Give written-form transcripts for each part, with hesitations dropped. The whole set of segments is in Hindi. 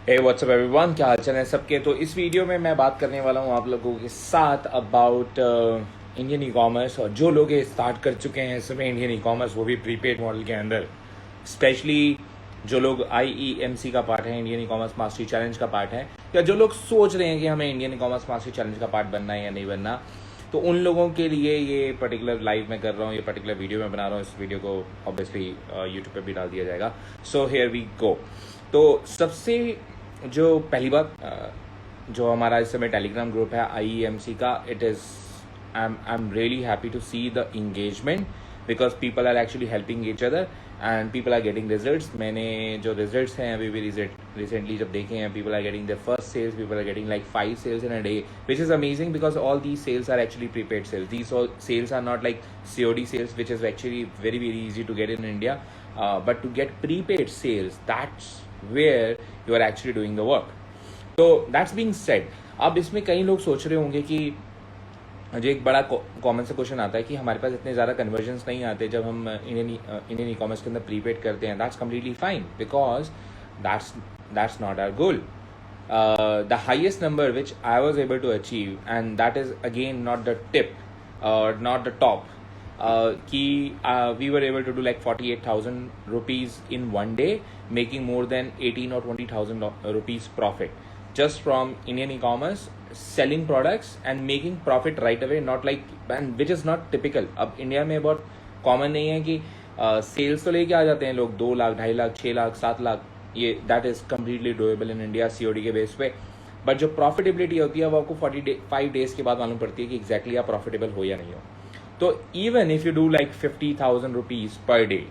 हे व्हाट्सअप एवरीवन, क्या हालचाल है सबके। तो इस वीडियो में मैं बात करने वाला हूँ आप लोगों के साथ अबाउट इंडियन ई कॉमर्स। और जो लोग ये स्टार्ट कर चुके हैं इस समय इंडियन ई कॉमर्स, वो भी प्रीपेड मॉडल के अंदर, स्पेशली जो लोग IEMC का पार्ट है, Indian e commerce mastery challenge का पार्ट है, या जो लोग सोच रहे हैं कि हमें Indian e commerce mastery challenge का पार्ट बनना है या नहीं बनना, तो उन लोगों के लिए ये पर्टिकुलर लाइव मैं कर रहा हूँ, ये पर्टिकुलर वीडियो मैं बना रहा हूँ। इस वीडियो को ऑब्वियसली यूट्यूब पे भी डाल दिया जाएगा। So here we go. तो सबसे जो पहली बात, जो हमारा इस समय टेलीग्राम ग्रुप है IEMC का, it is I am really happy to see the engagement because people are actually helping each other and people are getting results. मैंने जो रिजल्ट्स हैं अभी भी रिसेंटली जब देखे हैं, people are getting their first sales, people are getting like 5 sales in a day, which is amazing because all these sales are actually prepaid sales. These all sales are not like COD sales, which is actually very very easy to get in India, but to get prepaid sales, that's where you are actually doing the work. तो that's being said, अब इसमें कई लोग सोच रहे होंगे कि जो एक बड़ा कॉमन सा क्वेश्चन आता है कि हमारे पास इतने ज़्यादा कन्वर्जन्स नहीं आते जब हम इंडियन ई कॉमर्स के अंदर प्रीपेड करते हैं। That's completely fine because that's not our goal. The highest number which I was able to achieve, and that is again not the tip or not the top, कि we were able to do like 48,000 rupees in one day, making more than 18 or 20,000 rupees profit just from Indian e-commerce, selling products and making profit right away, not like, and which is not typical. अब इंडिया में बहुत कॉमन नहीं है कि सेल्स तो लेके आ जाते हैं लोग 2 लाख 2.5 लाख 6 लाख 7 लाख, ये that is completely doable in India COD के बेस पे। बट जो प्रॉफिटेबिलिटी होती है वो आपको 45 डेज के बाद मालूम पड़ती है कि एग्जैक्टली आप प्रॉफिटेबल हो या नहीं हो। तो even if you do like 50,000 rupees per day,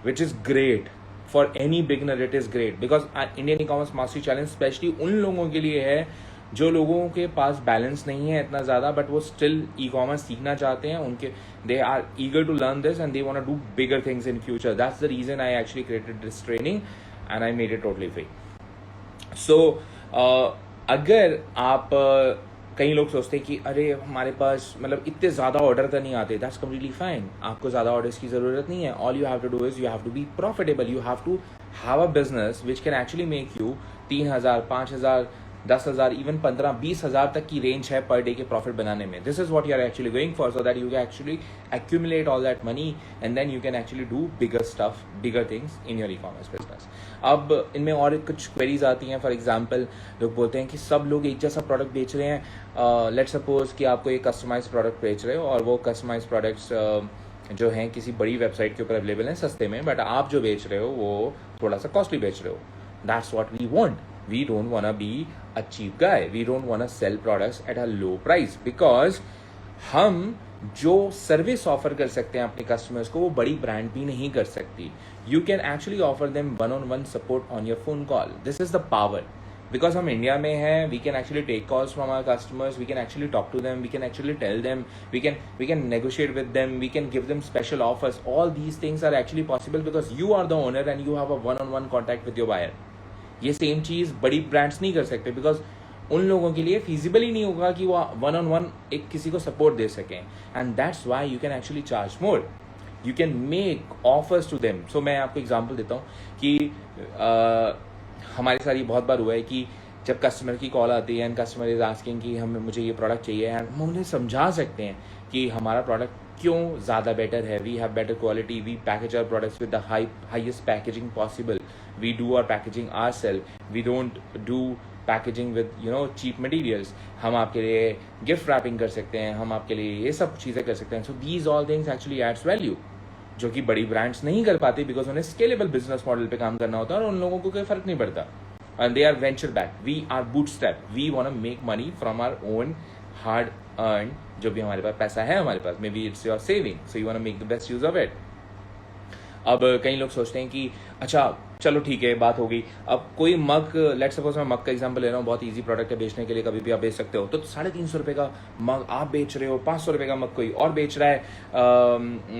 which is great for any beginner, it is great because Indian e commerce mastery challenge specially उन लोगों के लिए है जो लोगों के पास बैलेंस नहीं है इतना ज़्यादा, बट वो स्टिल ई कॉमर्स सीखना चाहते हैं। उनके they are eager to learn this and they want to do bigger things in future. That's the reason I actually created this training and I made it totally free. So अगर आप कई लोग सोचते हैं कि अरे हमारे पास मतलब इतने ज़्यादा ऑर्डर तो नहीं आते, दैट्स कम्प्लीटली फाइन. आपको ज़्यादा ऑर्डर्स की ज़रूरत नहीं है. All you have to do is you have to be profitable. You have to have a business which can actually make you 3,000, 5,000, 10,000, even 15-20,000 तक की रेंज है पर डे के प्रॉफिट बनाने में. This is what you are actually going for, so that you can actually accumulate all that money and then you can actually do bigger stuff, bigger things in your e-commerce business. अब इनमें और कुछ क्वेरीज आती हैं. फॉर एग्जांपल लोग बोलते हैं कि सब लोग एक जैसा प्रोडक्ट बेच रहे हैं. लेट्स सपोज कि आपको एक कस्टमाइज प्रोडक्ट बेच रहे हो और वो कस्टमाइज प्रोडक्ट्स जो हैं किसी बड़ी वेबसाइट के ऊपर अवेलेबल हैं सस्ते में, बट आप जो बेच रहे हो वो थोड़ा सा कॉस्टली बेच रहे हो. That's what we want. We don't want to be a cheap guy. We don't want to sell products at a low price because हम जो सर्विस ऑफर कर सकते हैं अपने कस्टमर्स को वो बड़ी ब्रांड भी नहीं कर सकती. You can actually offer them one-on-one support on your phone call. This is the power. Because हम इंडिया में हैं, we can actually take calls from our customers, we can actually talk to them, we can actually tell them, we can negotiate with them, we can give them special offers. All these things are actually possible because you are the owner and you have a one-on-one contact with your buyer. ये सेम चीज़ बड़ी ब्रांड्स नहीं कर सकते बिकॉज उन लोगों के लिए फिजिबल ही नहीं होगा कि वो one-on-one एक किसी को सपोर्ट दे सकें. And that's why you can actually charge more. You can make offers to them. So मैं आपको एग्जांपल देता हूँ कि हमारे साथ ये बहुत बार हुआ है कि जब कस्टमर की कॉल आती है एंड कस्टमर इज आस्किंग कि मुझे ये प्रोडक्ट चाहिए, एंड हम उन्हें समझा सकते हैं कि हमारा प्रोडक्ट क्यों ज़्यादा बेटर है. We have better quality, we package our products with the highest packaging possible. We do our packaging ourselves. We don't do packaging with cheap materials. हम आपके लिए गिफ्ट रैपिंग कर सकते हैं, हम आपके लिए ये सब चीज़ें कर सकते हैं. So these all things actually adds value, जो कि बड़ी ब्रांड्स नहीं कर पाती बिकॉज उन्हें स्केलेबल बिजनेस मॉडल पे काम करना होता है और उन लोगों को कोई फर्क नहीं पड़ता. And they are venture back. We are bootstrap. We want to make money from our own hard earned, जो भी हमारे पास पैसा है हमारे पास. Maybe it's your saving, so you want to make the best use of it. अब कई लोग सोचते हैं कि अच्छा चलो ठीक है, बात हो गई. अब कोई मग, लेट्स सपोज मैं मग का एग्जांपल ले रहा हूँ, बहुत इजी प्रोडक्ट है बेचने के लिए, कभी भी आप बेच सकते हो. तो 350 रुपये का मग आप बेच रहे हो, 500 रुपये का मग कोई और बेच रहा है,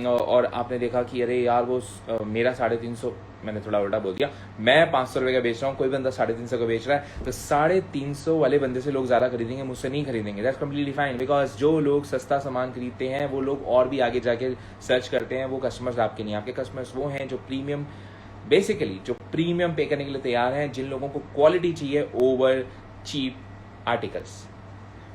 और आपने देखा कि अरे यार वो मेरा 350, मैंने थोड़ा उल्टा बोल दिया, मैं 500 रुपये का बेच रहा हूँ, कोई बंदा 350 का बेच रहा है, तो 350 वाले बंदे से लोग ज़्यादा खरीदेंगे, मुझसे नहीं खरीदेंगे. दैट्स कम्प्लीटली फाइन बिकॉज जो लोग सस्ता सामान खरीदते हैं वो लोग और भी आगे जाके सर्च करते हैं. वो कस्टमर्स आपके नहीं, आपके कस्टमर्स वो हैं जो प्रीमियम बेसिकली जो प्रीमियम पे करने के लिए तैयार हैं, जिन लोगों को क्वालिटी चाहिए ओवर चीप आर्टिकल्स।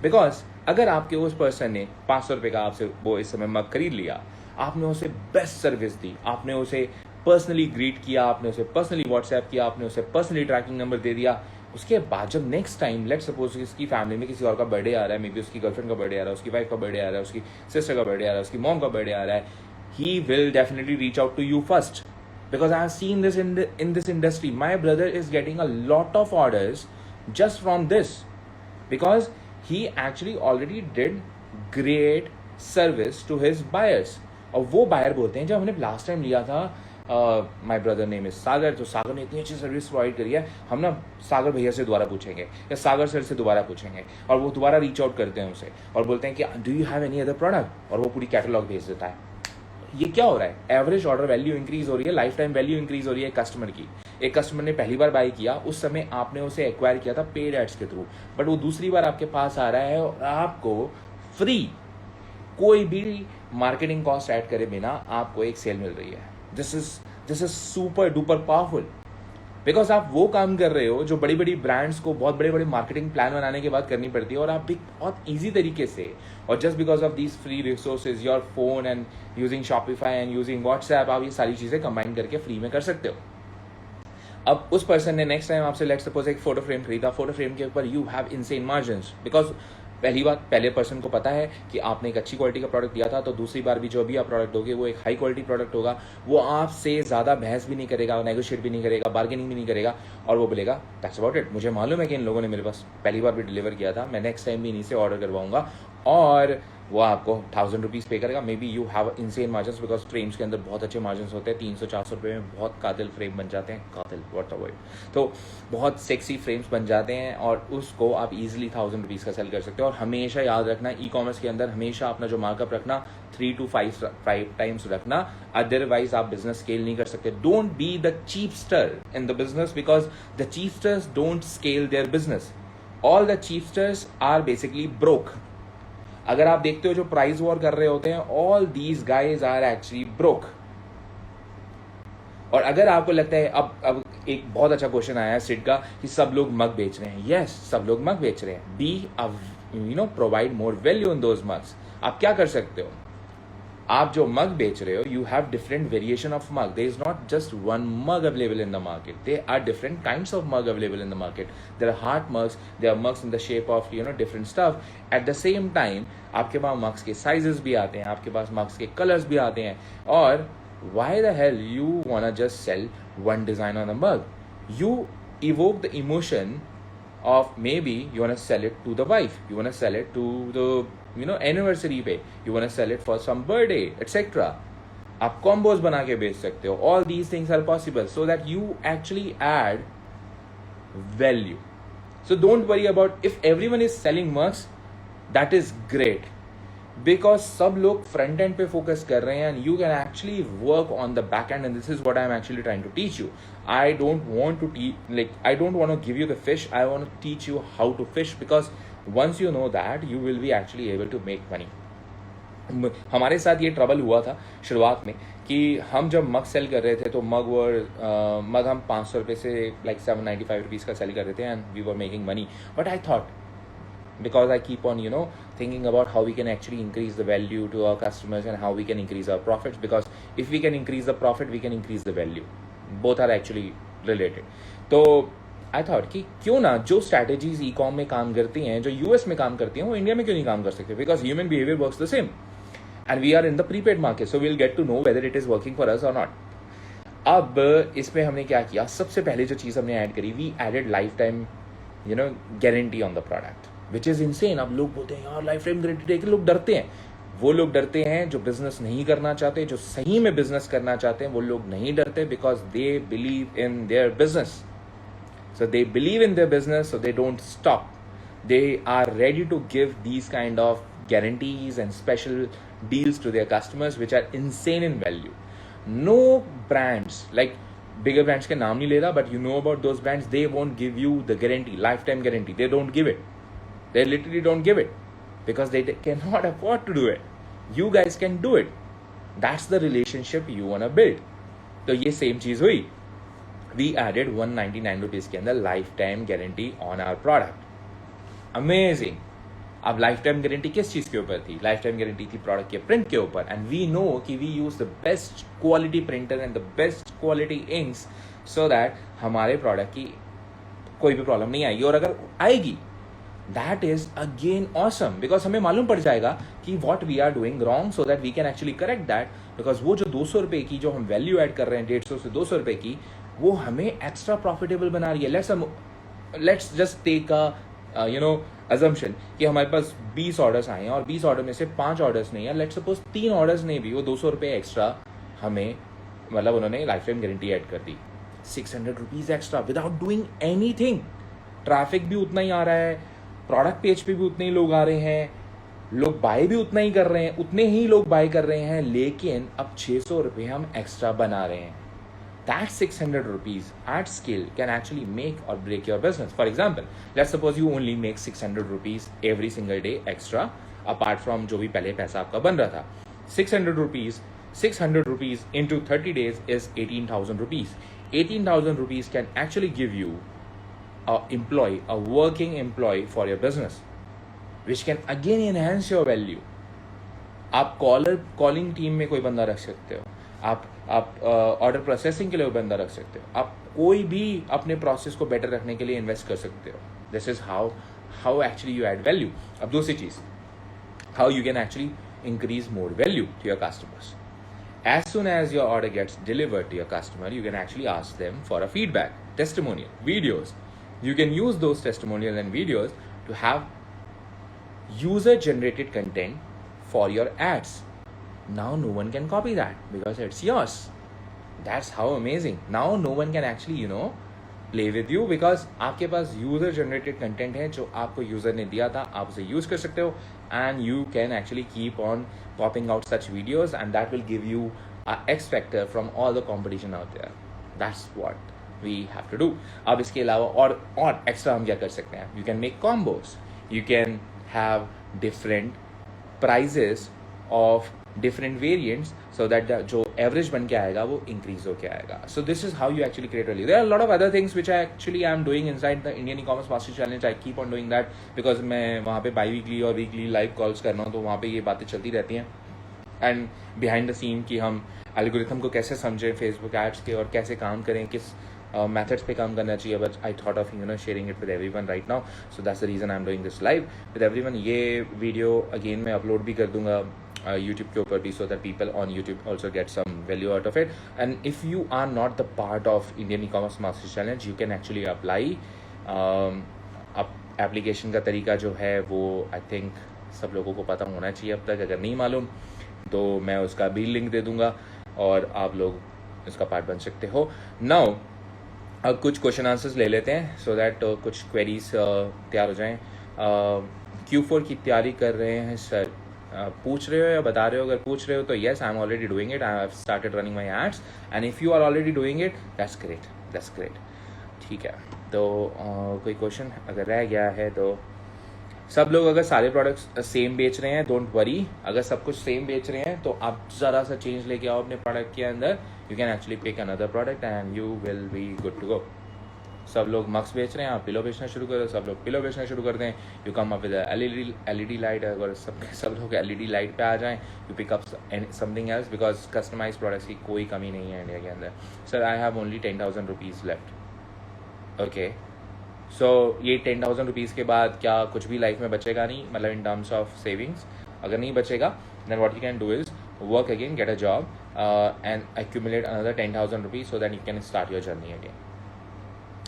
बिकॉज अगर आपके उस पर्सन ने 500 रुपये का आपसे वो इस समय मग खरीद लिया, आपने उसे बेस्ट सर्विस दी, आपने उसे पर्सनली ग्रीट किया, आपने उसे पर्सनली व्हाट्सएप किया, आपने उसे पर्सनली ट्रैकिंग नंबर दे दिया, उसके बाद जब नेक्स्ट टाइम लेट सपोज इसकी फैमिली में किसी और का बर्थडे आ रहा है, मे बी उसकी गर्लफ्रेंड का बर्थडे आ रहा है, उसकी वाइफ का बर्थडे आ रहा है, उसकी सिस्टर का बर्थडे आ रहा है, उसकी मॉम का बर्थडे आ रहा है, he will definitely reach out to you first. Because I have seen this in this industry. My brother is getting a lot of orders just from this because he actually already did great service to his buyers. और वो बायर बोलते हैं, जब हमने लास्ट टाइम लिया था माई ब्रदर नेम इज सागर, तो सागर ने इतनी अच्छी सर्विस प्रोवाइड करी है, हम ना सागर भैया से दोबारा पूछेंगे या सागर सर से दोबारा पूछेंगे, और वो दोबारा रीच आउट करते हैं उसे और बोलते हैं कि do you have any other product, और वो पूरी कैटलॉग भेज देता है। ये क्या हो रहा है? एवरेज ऑर्डर वैल्यू इंक्रीज हो रही है, लाइफ टाइम वैल्यू इंक्रीज हो रही है कस्टमर की। एक कस्टमर ने पहली बार बाय किया, उस समय आपने उसे एक्वायर किया था पेड एड्स के थ्रू, बट वो दूसरी बार आपके पास आ रहा है और आपको फ्री कोई भी मार्केटिंग कॉस्ट ऐड करे बिना आपको एक सेल मिल रही है। This is super duper powerful, because आप वो काम कर रहे हो जो बड़ी बड़ी ब्रांड्स को बहुत बड़े बड़े मार्केटिंग प्लान बनाने के बाद करनी पड़ती है, और आप भी बहुत ईजी तरीके से, और just because of these free resources, your phone and using Shopify and using WhatsApp, आप ये सारी चीजें कंबाइन करके फ्री में कर सकते हो। अब उस पर्सन ने नेक्स्ट टाइम आपसे लेट्स सपोज एक फोटो फ्रेम खरीदा, फोटो फ्रेम के ऊपर you have insane margins, because पहली बात पहले पर्सन को पता है कि आपने एक अच्छी क्वालिटी का प्रोडक्ट दिया था, तो दूसरी बार भी जो भी आप प्रोडक्ट दोगे वो एक हाई क्वालिटी प्रोडक्ट होगा, वो आपसे ज़्यादा बहस भी नहीं करेगा, नेगोशिएट भी नहीं करेगा, बार्गेनिंग भी नहीं करेगा, और वो बोलेगा दैट्स अबाउट इट, मुझे मालूम है कि इन लोगों ने मेरे पास पहली बार भी डिलीवर किया था, मैं नेक्स्ट टाइम भी इन्हीं से ऑर्डर करवाऊंगा, और वो आपको 1000 रुपीज़ पे करेगा। May be you have insane margins, because frames के अंदर बहुत अच्छे मार्जिन्स होते हैं, 300-400 रुपये में बहुत कातिल फ्रेम बन जाते हैं, कातिल व्हाट अ वर्ड, तो बहुत सेक्सी फ्रेम्स बन जाते हैं, और उसको आप इजीली 1000 रुपीज़ का सेल कर सकते हो। और हमेशा याद रखना, ई कॉमर्स के अंदर हमेशा अपना जो मार्कअप रखना 3 to 5 टाइम्स रखना, अदरवाइज आप बिजनेस स्केल नहीं कर सकते। Don't be the cheapster in the business, because the cheapsters don't scale their business, all the cheapsters are basically broke. अगर आप देखते हो जो प्राइस वॉर कर रहे होते हैं, all these guys are actually broke. और अगर आपको लगता है, अब एक बहुत अच्छा क्वेश्चन आया है सिड का कि सब लोग मग बेच रहे हैं, यस सब लोग मग बेच रहे हैं, be provide more value in those mugs. आप क्या कर सकते हो, आप जो मग बेच रहे हो, you have different variation of mug, there is not just one mug available in the market, there are different kinds of mug available in the market, there are heart mugs, there are mugs in the shape of different stuff. At the same time आपके पास मग्स के साइजेस भी आते हैं, आपके पास मग्स के कलर्स भी आते हैं, और why the hell you wanna just sell one design on a mug? You evoke the emotion of maybe you wanna sell it to the wife, you wanna sell it to the anniversary पे, you wanna sell it for some birthday, etc. आप combos बना के बेच सकते हो। All these things are possible so that you actually add value. So don't worry about if everyone is selling mugs, that is great. Because सब लोग फ्रंट एंड पे फोकस कर रहे हैं, and you can actually work on the back end, and this is what I am actually trying to teach you. I don't want to I don't want to give you the fish, I want to teach you how to fish, because once you know that you will be actually able to make money. हमारे साथ ये ट्रबल हुआ था शुरुआत में कि हम जब मग सेल कर रहे थे, तो मग हम 500 रुपये से लाइक 795 रुपीज़ का सेल कर रहे थे, and we were making money. But I thought, because I keep on thinking about how we can actually increase the value to our customers and how we can increase our profits, because if we can increase the profit we can increase the value, both are actually related. तो I thought कि क्यों ना जो strategies e-com में काम करती हैं, जो US में काम करती हैं, वो इंडिया में क्यों नहीं काम कर सकते, because human behavior works the same and we are in the prepaid market, so we'll get to know whether it is working for us or not. अब इसमें हमने क्या किया, सबसे पहले जो चीज़ हमने ऐड करी, we added lifetime guarantee on the product, which is insane. अब लोग बोलते हैं यार लाइफ टाइम गारंटी देके, लोग डरते हैं। वो लोग डरते हैं जो बिजनेस नहीं करना चाहते, जो सही में बिजनेस करना चाहते हैं, वो लोग नहीं डरते, because they believe in their business. So they believe in their business, so they don't stop, they are ready to give these kind of guarantees and special deals to their customers which are insane in value. No brands, like bigger brands के नाम नहीं ले रहा, but you know about those brands, they won't give you the guarantee, lifetime guarantee, they don't give it. They literally don't give it because they cannot afford to do it. You guys can do it. That's the relationship you wanna build. तो ये सेम चीज हुई, वी एडेड 199 रुपीज़ के अंदर life time guarantee on our product. Amazing. अब लाइफ टाइम गारंटी किस चीज़ के ऊपर थी? लाइफ टाइम गारंटी थी प्रोडक्ट के प्रिंट के ऊपर, एंड वी नो कि we use the best quality printer and the best quality inks so that हमारे प्रोडक्ट की कोई भी प्रॉब्लम नहीं आएगी, और अगर आएगी that is again awesome, because हमें मालूम पड़ जाएगा कि what we are doing wrong so that we can actually correct that, because वो जो 200 रुपये की जो हम वैल्यू ऐड कर रहे हैं 150 से 200 रुपये की, वो हमें एक्स्ट्रा प्रॉफिटेबल बना रही है। Let's just take a assumption कि हमारे पास 20 ऑर्डर्स आए हैं और 20 ऑर्डर में से 5 ऑर्डर्स नहीं है, लेट्स सपोज 3 ऑर्डर्स ने भी वो 200 रुपये एक्स्ट्रा हमें, मतलब उन्होंने लाइफ टाइम गारंटी ऐड कर दी, 600 rupees extra without doing anything. Traffic भी उतना ही आ रहा है, प्रोडक्ट पेज पे भी उतने ही लोग आ रहे हैं, लोग बाय भी उतना ही कर रहे हैं, उतने ही लोग बाय कर रहे हैं, लेकिन अब 600 रुपये हम एक्स्ट्रा बना रहे हैं। That 600 rupees at scale can actually make or break your business. For example, let's suppose you only make 600 rupees every single day extra, apart from जो भी पहले पैसा आपका बन रहा था। 600 rupees into 30 days is 18,000 rupees. 18,000 rupees can actually give you a working employee for your business, which can again enhance your value. आप कॉलिंग टीम में कोई बंदा रख सकते हो, आप ऑर्डर प्रोसेसिंग के लिए बंदा रख सकते हो, आप कोई भी अपने प्रोसेस को बेटर रखने के लिए इन्वेस्ट कर सकते हो। This is how actually you add value. अब दूसरी चीज, how you can actually increase more value to your customers. As soon as your order gets delivered to your customer, you can actually ask them for a feedback, testimonial, videos. You can use those testimonials and videos to have user-generated content for your ads. Now no one can copy that because it's yours. That's how amazing. Now no one can actually, play with you because आपके पास user generated content है जो आपको user ने दिया था, आप उसे use कर सकते हो, and you can actually keep on popping out such videos, and that will give you a X factor from all the competition out there. That's what we have to do. अब इसके अलावा और extra हम क्या कर सकते हैं? You can make combos. You can have different prices of different variants so that जो average बन के आएगा वो increase होके आएगा. So this is how you actually create value. There are a lot of other things which I actually am doing inside the Indian E-commerce Master Challenge. I keep on doing that because मैं वहाँ पे bi-weekly और weekly live calls कर रहा हूँ, तो वहाँ पे ये बातें चलती रहती हैं। And behind the scene कि हम algorithm को कैसे समझें Facebook ads के, और कैसे काम करें, किस methods पे काम करना चाहिए, but I thought of sharing it with everyone right now. So that's the reason I'm doing this live with everyone. ये video again मैं upload भी कर दूंगा YouTube के ऊपर भी, so that people on YouTube also get some value out of it. And if you are not the part of Indian E-commerce Master Challenge, you can actually apply. Application का तरीका जो है वो आई थिंक सब लोगों को पता होना चाहिए अब तक, अगर नहीं मालूम तो मैं उसका भी लिंक दे दूंगा और आप लोग इसका पार्ट बन सकते हो। नाउ अब कुछ क्वेश्चन आंसर्स ले लेते हैं सो दैट कुछ क्वेरीज तैयार हो जाएं। Q4 की तैयारी कर रहे हैं सर, पूछ रहे हो या बता रहे हो? अगर पूछ रहे हो तो yes, I am already doing it, I have started running my ads, and if you are already doing it that's great. ठीक है, तो कोई क्वेश्चन अगर रह गया है तो सब लोग अगर सारे प्रोडक्ट्स सेम बेच रहे हैं, डोंट वरी, अगर सब कुछ सेम बेच रहे हैं तो आप ज़रा सा चेंज लेके आओ अपने प्रोडक्ट के अंदर, you can actually pick another product and you will be good to go. सब लोग मक्स बेच रहे हैं, आप पिलो बेचना शुरू करो, सब लोग पिलो बेचना शुरू कर दें, you come up with LED light. अगर सब लोग एलईडी लाइट पे आ जाएं, you pick up something else, because customise products की कोई कमी नहीं है इंडिया के अंदर। Sir I have only 10,000 rupees left. Okay, so ये 10,000 रुपीज़ के बाद क्या कुछ भी लाइफ में बचेगा नहीं, मतलब इन टर्म्स ऑफ सेविंग्स अगर नहीं बचेगा, then what you can do is work again, get a job and accumulate another 10,000 rupees so that you can start your journey again.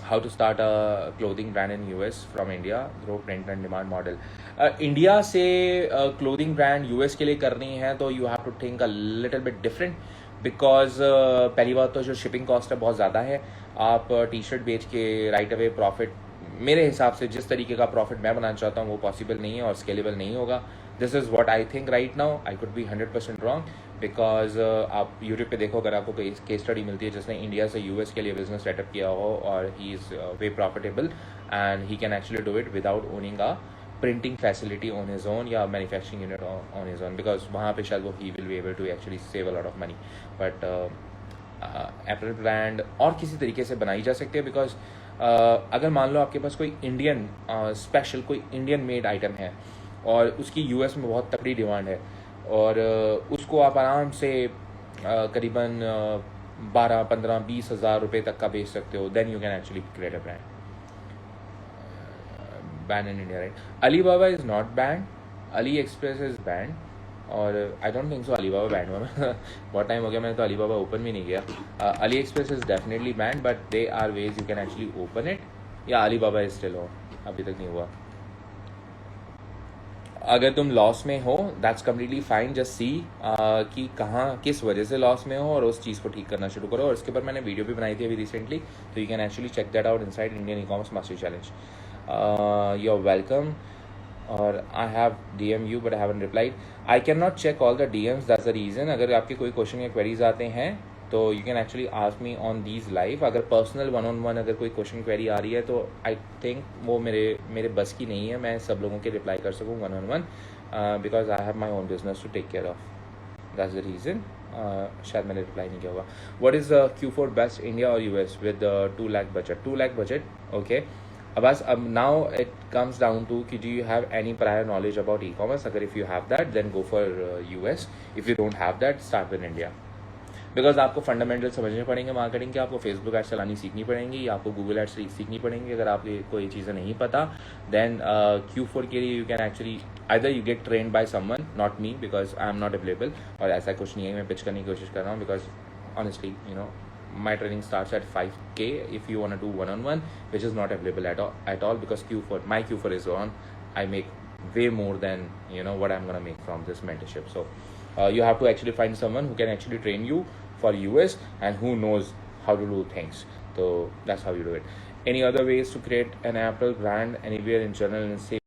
How to start a clothing brand in US from India through print and demand model. India से clothing brand US के लिए करनी है तो you have to think a little bit different because पहली बात तो जो shipping cost है बहुत ज़्यादा है। आप टी शर्ट बेच के राइट अवे प्रॉफिट, मेरे हिसाब से जिस तरीके का प्रॉफिट मैं बनाना चाहता हूँ वो पॉसिबल नहीं है और स्केलेबल नहीं होगा। This is what I think right now, I could be 100% wrong because आप यूट्यूब पे देखो, अगर आपको केस स्टडी मिलती है जिसने इंडिया से यूएस के लिए बिजनेस सेटअप किया हो और he is way profitable and he can actually do it without owning a printing facility on his own या manufacturing unit on his own, because वहाँ पे शायद वो he will be able to actually save a lot of money. But Apple brand और किसी तरीके से बनाई जा सकती है, बिकॉज अगर मान लो आपके पास कोई इंडियन स्पेशल कोई इंडियन मेड आइटम है और उसकी यूएस में बहुत तगड़ी डिमांड है और उसको आप आराम से करीबन 12, 15, 20 हज़ार रुपये तक का बेच सकते हो, then you can actually create a brand. Ban in India, right? Alibaba is not banned. AliExpress is banned. और I don't think so Alibaba band हुआ. बहुत टाइम हो गया, मैंने तो अलीबाबा ओपन भी नहीं किया. AliExpress is definitely banned, but they are ways you can actually open it. या अलीबाबा इज स्टिल हो, अभी तक नहीं हुआ. अगर तुम लॉस में हो that's completely fine. Just see कि कहाँ किस वजह से लॉस में हो और उस चीज़ को ठीक करना शुरू करो. और इसके ऊपर मैंने वीडियो भी बनाई थी अभी रिसेंटली, तो you can actually check that out inside Indian e commerce mastery challenge. You are welcome. और I have DM you but I haven't replied. I cannot check all the DMs, that's the reason. अगर आपके कोई क्वेश्चन या क्वेरीज आते हैं तो you can actually ask me on these live. अगर पर्सनल 1-on-1 अगर कोई क्वेश्चन क्वेरी आ रही है तो आई थिंक वो मेरे बस की नहीं है मैं सब लोगों के रिप्लाई कर सकूँ 1-on-1, because I have my own business to take care of. That's the reason. शायद मैंने रिप्लाई नहीं किया होगा. What is Q4 best, India और US with 2 lakh budget? 2 lakh budget, okay. अब now it comes down to कि do you have any prior knowledge about e commerce. अगर if you have that then go for US. If you don't have that start with India. Because आपको फंडामेंटल समझने पड़ेंगे मार्केटिंग के. आपको फेसबुक एड्स चलानी सीखनी पड़ेंगी, आपको गूगल एड्स सीखनी पड़ेंगी. अगर आपको ये चीज़ें नहीं पता देन Q4 के लिए you can actually either you get train by someone, not me, because I am not available. और ऐसा कुछ नहीं है, मैं पिच करने की कोशिश कर रहा हूँ, because honestly you know my training starts at 5K if you want to do 1-on-1, which is not available at all because my Q4 is on. I make way more than what I'm gonna make from this mentorship. So you have to actually find someone who can actually train you for US and who knows how to do things. So that's how you do it. Any other ways to create an Apple brand anywhere in general and say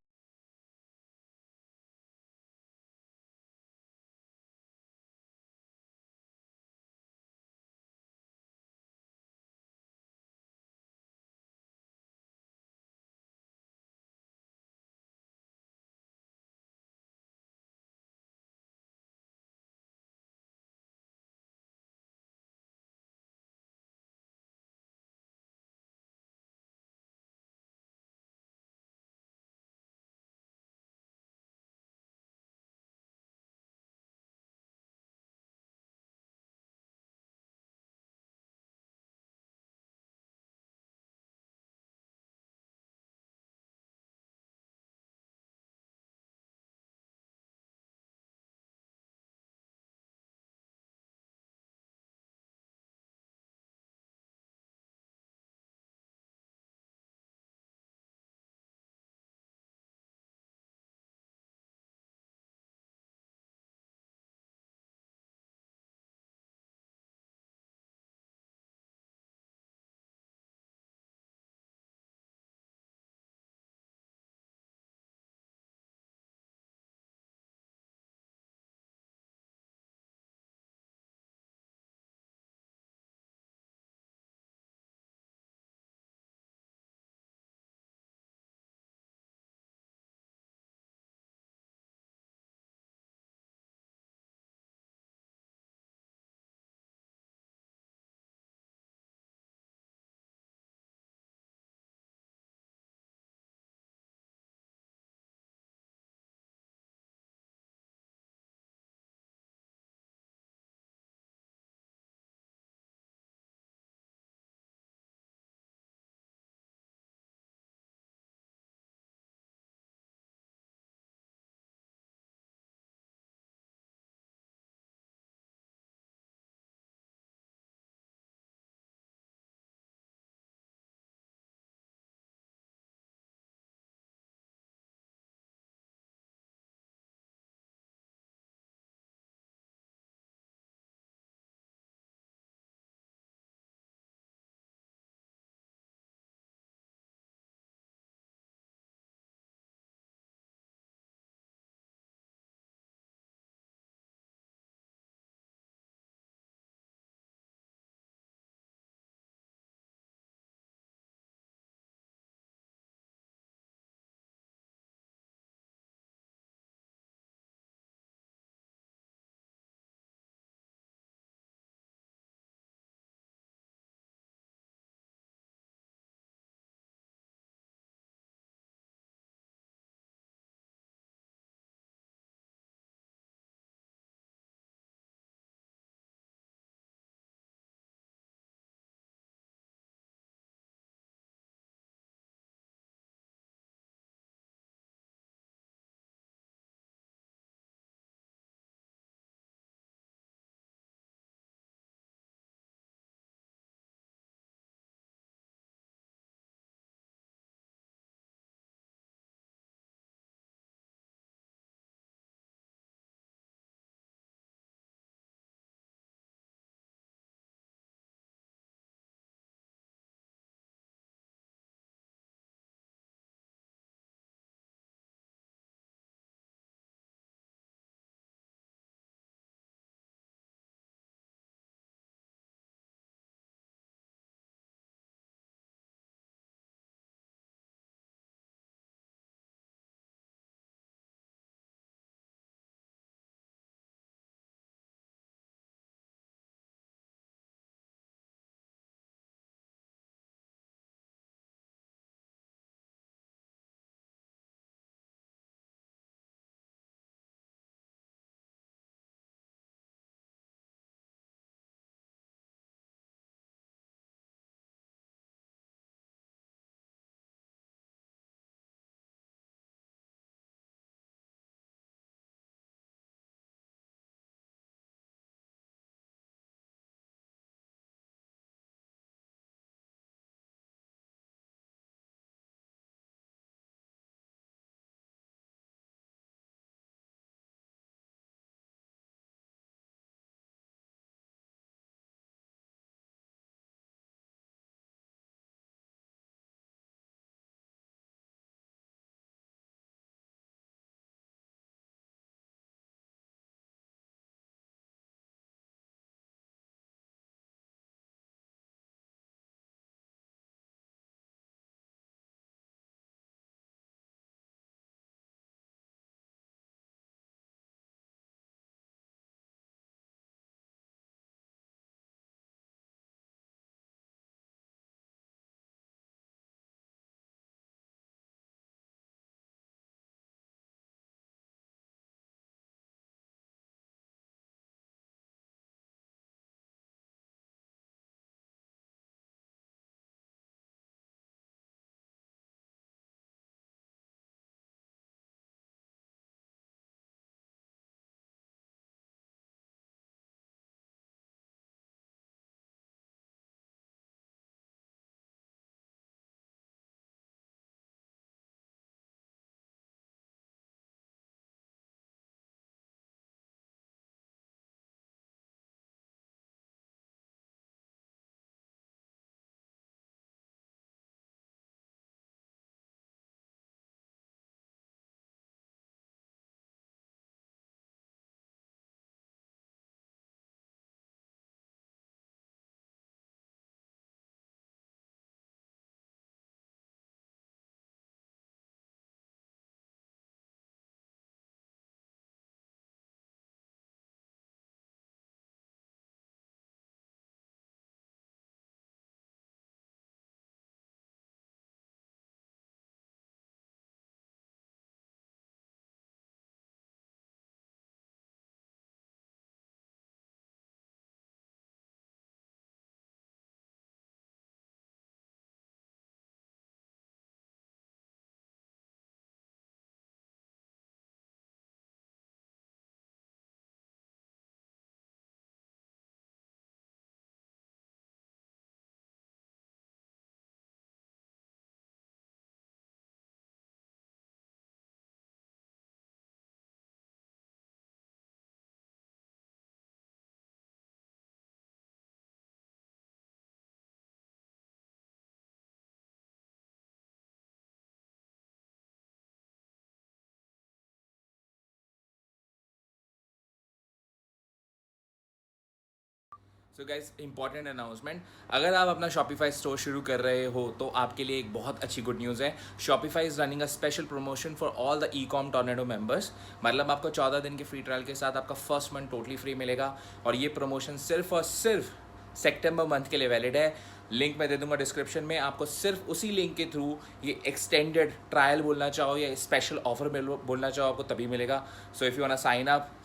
so guys, important announcement, अगर आप अपना शॉपिफाई स्टोर शुरू कर रहे हो तो आपके लिए एक बहुत अच्छी गुड न्यूज़ है। Shopify is running a special promotion for all the e com tornado members. मतलब आपको 14 दिन के फ्री ट्रायल के साथ आपका फर्स्ट मंथ टोटली फ्री मिलेगा, और ये प्रमोशन सिर्फ और सिर्फ सितंबर मंथ के लिए वैलिड है। लिंक मैं दे दूंगा डिस्क्रिप्शन में, आपको सिर्फ उसी लिंक के थ्रू ये एक्सटेंडेड ट्रायल बोलना चाहो या स्पेशल ऑफर बोलना चाहो, आपको तभी मिलेगा। So if you want to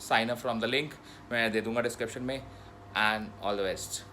sign up from the link मैं दे दूंगा डिस्क्रिप्शन में, एंड ऑल द बेस्ट।